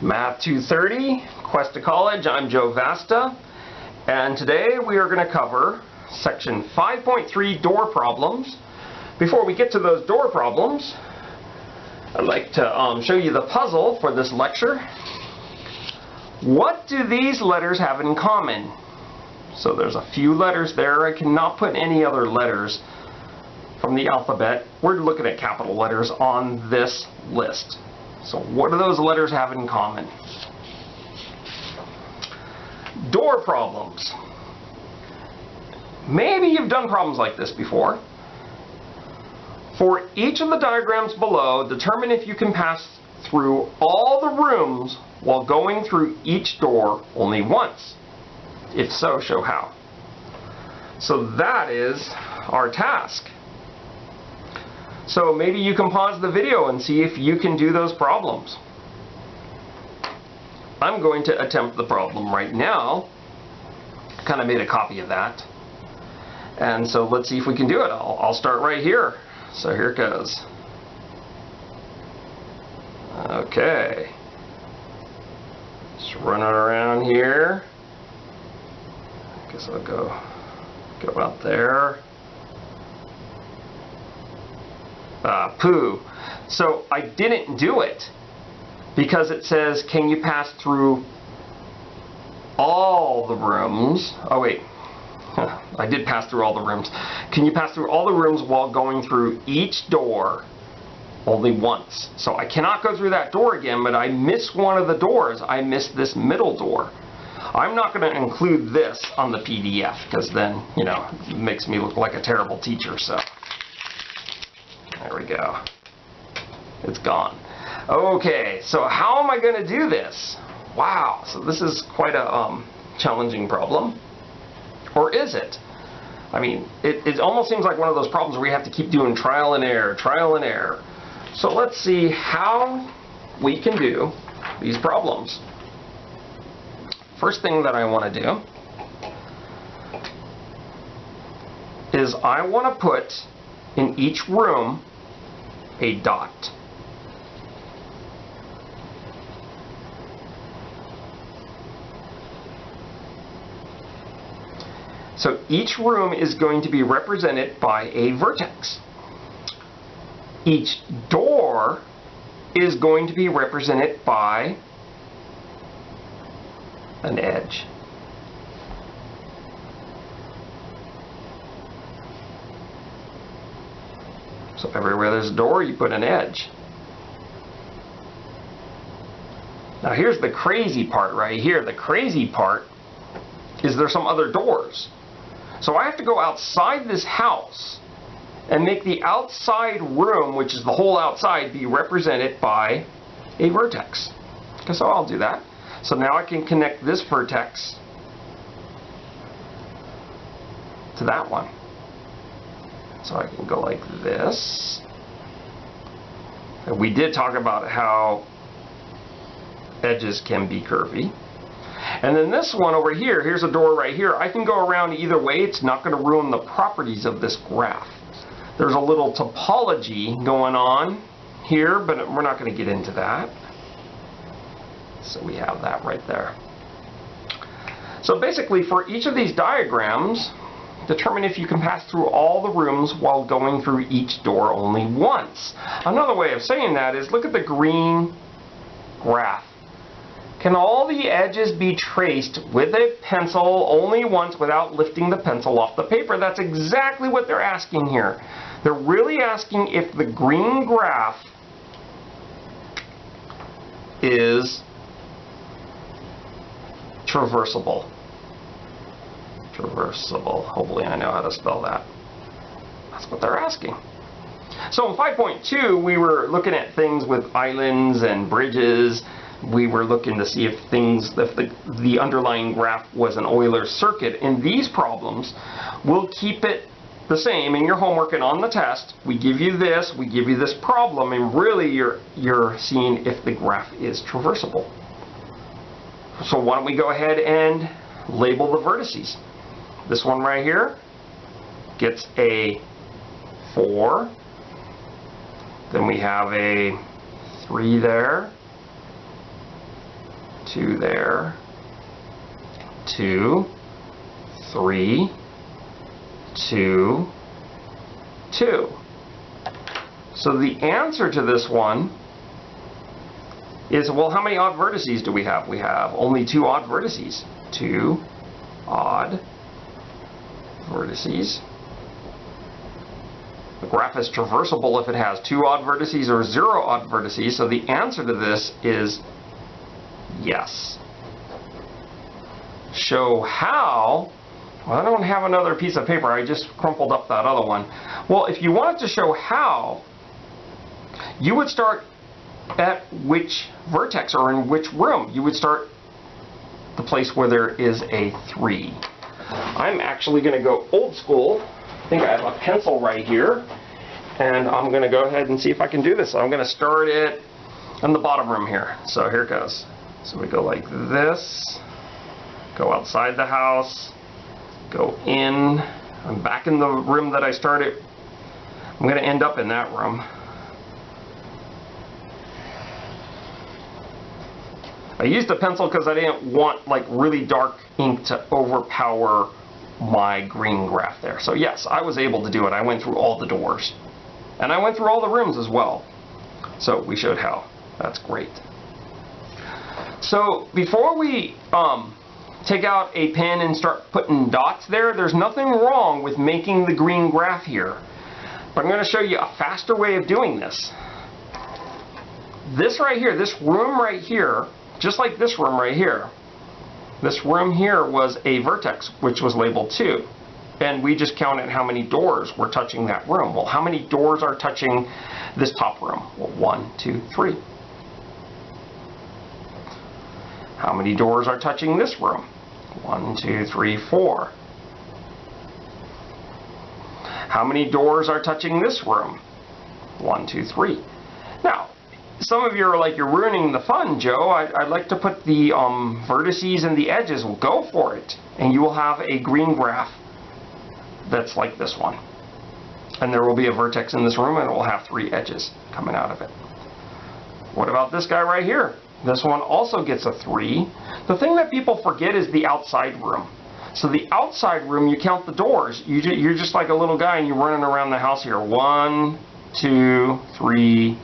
Math 230, Quest to College. I'm Joe Vasta, and today we are going to cover section 5.3 door problems. Before we get to those door problems, I'd like to show you the puzzle for this lecture. What do these letters have in common? So there's a few letters there. I cannot put any other letters from the alphabet. We're looking at capital letters on this list. So what do those letters have in common? Door problems. Maybe you've done problems like this before. For each of the diagrams below, determine if you can pass through all the rooms while going through each door only once. If so, show how. So that is our task. So maybe you can pause the video and see if you can do those problems. I'm going to attempt the problem right now. Kind of made a copy of that. And so let's see if we can do it. I'll start right here. So here it goes. Okay. Just run it around here. I guess I'll go out there. Pooh. So I didn't do it because it says, can you pass through all the rooms? Oh wait, I did pass through all the rooms. Can you pass through all the rooms while going through each door only once? So I cannot go through that door again, but I missed one of the doors. I missed this middle door. I'm not going to include this on the PDF because then, you know, it makes me look like a terrible teacher. So there we go. It's gone. Okay, so how am I going to do this? Wow, so this is quite a challenging problem. Or is it? I mean, it almost seems like one of those problems where you have to keep doing trial and error, trial and error. So let's see how we can do these problems. First thing that I want to do is I want to put in each room a dot. So each room is going to be represented by a vertex. Each door is going to be represented by an edge. So everywhere there's a door, you put an edge. Now here's the crazy part right here. The crazy part is there's some other doors. So I have to go outside this house and make the outside room, which is the whole outside, be represented by a vertex. Okay, so I'll do that. So now I can connect this vertex to that one. So I can go like this. And we did talk about how edges can be curvy. And then this one over here, here's a door right here. I can go around either way. It's not going to ruin the properties of this graph. There's a little topology going on here, but we're not going to get into that. So we have that right there. So basically for each of these diagrams, determine if you can pass through all the rooms while going through each door only once. Another way of saying that is look at the green graph. Can all the edges be traced with a pencil only once without lifting the pencil off the paper? That's exactly what they're asking here. They're really asking if the green graph is traversable. Traversable. Hopefully I know how to spell that. That's what they're asking. So in 5.2 we were looking at things with islands and bridges. We were looking to see if the underlying graph was an Euler circuit. In these problems, we'll keep it the same in your homework and on the test. We give you this problem, and really you're seeing if the graph is traversable. So why don't we go ahead and label the vertices. This one right here gets a 4. Then we have a 3 there. 2 there, 2, 3, 2, 2. So the answer to this one is, well, how many odd vertices do we have? We have only 2 odd vertices. 2 odd vertices. The graph is traversable if it has 2 odd vertices or 0 odd vertices, so the answer to this is yes. Show how. Well, I don't have another piece of paper, I just crumpled up that other one. Well, if you wanted to show how, you would start at which vertex or in which room. You would start the place where there is a 3. I'm actually going to go old school. I think I have a pencil right here, and I'm going to go ahead and see if I can do this. So I'm going to start it in the bottom room here. So here it goes. So we go like this, go outside the house, go in. I'm back in the room that I started. I'm going to end up in that room. I used a pencil because I didn't want like really dark ink to overpower my green graph there. So yes, I was able to do it. I went through all the doors. And I went through all the rooms as well. So we showed how. That's great. So before we take out a pen and start putting dots there, there's nothing wrong with making the green graph here. But I'm going to show you a faster way of doing this. This right here, this room right here, just like this room right here, this room here was a vertex which was labeled 2. And we just counted how many doors were touching that room. Well, how many doors are touching this top room? Well, 1, 2, 3. How many doors are touching this room? 1, 2, 3, 4. How many doors are touching this room? 1, 2, 3. Now, some of you are like, you're ruining the fun, Joe. I'd like to put the vertices and the edges. Well, go for it. And you will have a green graph that's like this one. And there will be a vertex in this room, and it will have 3 edges coming out of it. What about this guy right here? This one also gets a 3. The thing that people forget is the outside room. So the outside room, you count the doors. You're just like a little guy, and you're running around the house here. 1, 2, 3,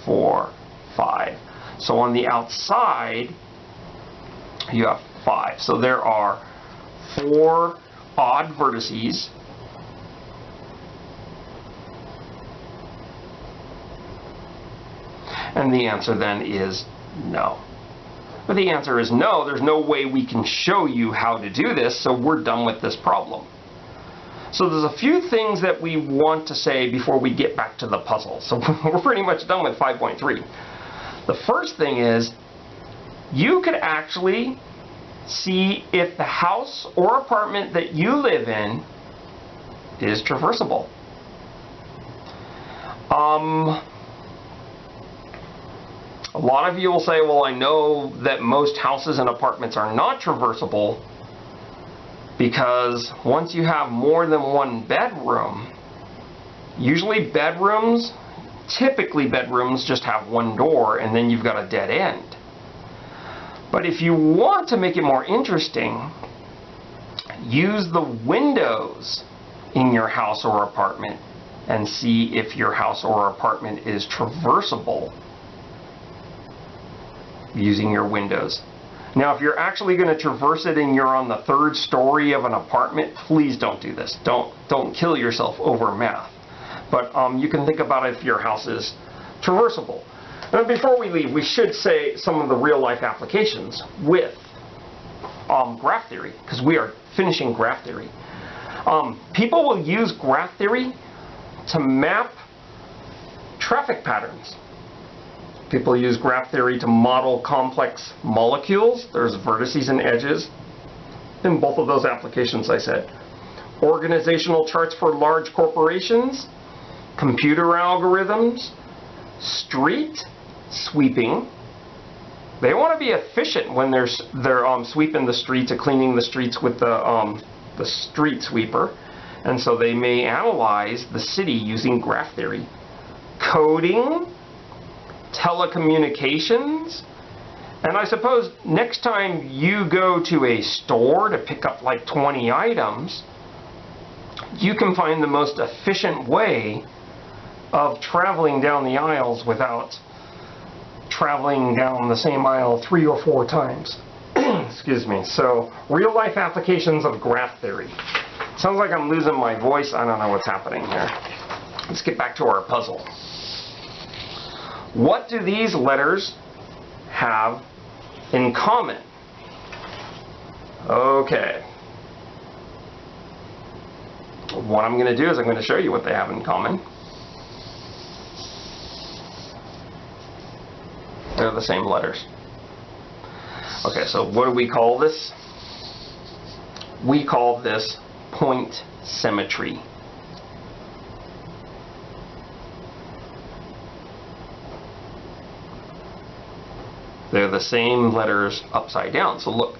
4, 5. So on the outside, you have 5. So there are 4 odd vertices. And the answer then is no. But the answer is no. There's no way we can show you how to do this, so we're done with this problem. So there's a few things that we want to say before we get back to the puzzle. So we're pretty much done with 5.3. The first thing is, you could actually see if the house or apartment that you live in is traversable. A lot of you will say, well, I know that most houses and apartments are not traversable because once you have more than one bedroom, usually bedrooms, typically bedrooms just have one door and then you've got a dead end. But if you want to make it more interesting, use the windows in your house or apartment and see if your house or apartment is traversable using your windows. Now, if you're actually going to traverse it and you're on the 3rd story of an apartment, please don't do this. Don't kill yourself over math. But you can think about it if your house is traversable. Now, before we leave, we should say some of the real-life applications with graph theory, because we are finishing graph theory. People will use graph theory to map traffic patterns. People use graph theory to model complex molecules. There's vertices and edges in both of those applications I said. Organizational charts for large corporations, computer algorithms, street sweeping. They want to be efficient when they're sweeping the streets or cleaning the streets with the street sweeper. And so they may analyze the city using graph theory. Coding, telecommunications, And I suppose next time you go to a store to pick up like 20 items, you can find the most efficient way of traveling down the aisles without traveling down the same aisle 3 or 4 times. Excuse me. So, real life applications of graph theory. Sounds like I'm losing my voice. I don't know what's happening here. Let's get back to our puzzle. What do these letters have in common? Okay. What I'm going to do is I'm going to show you what they have in common. They're the same letters. Okay, so what do we call this? We call this point symmetry. They're the same letters upside down. So look,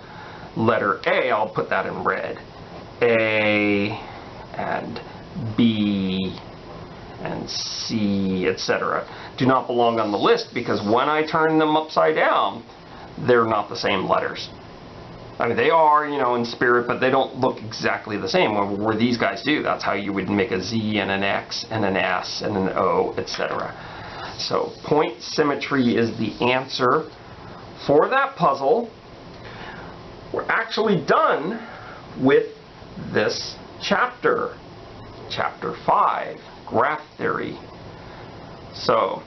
letter A, I'll put that in red. A and B and C, etc. do not belong on the list because when I turn them upside down, they're not the same letters. I mean, they are, you know, in spirit, but they don't look exactly the same. Where these guys do, that's how you would make a Z and an X and an S and an O, etc. So point symmetry is the answer for that puzzle. We're actually done with this chapter, chapter 5, graph theory. So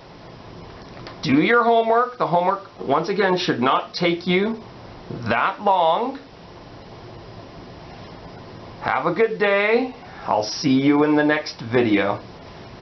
do your homework. The homework, once again, should not take you that long. Have a good day. I'll see you in the next video.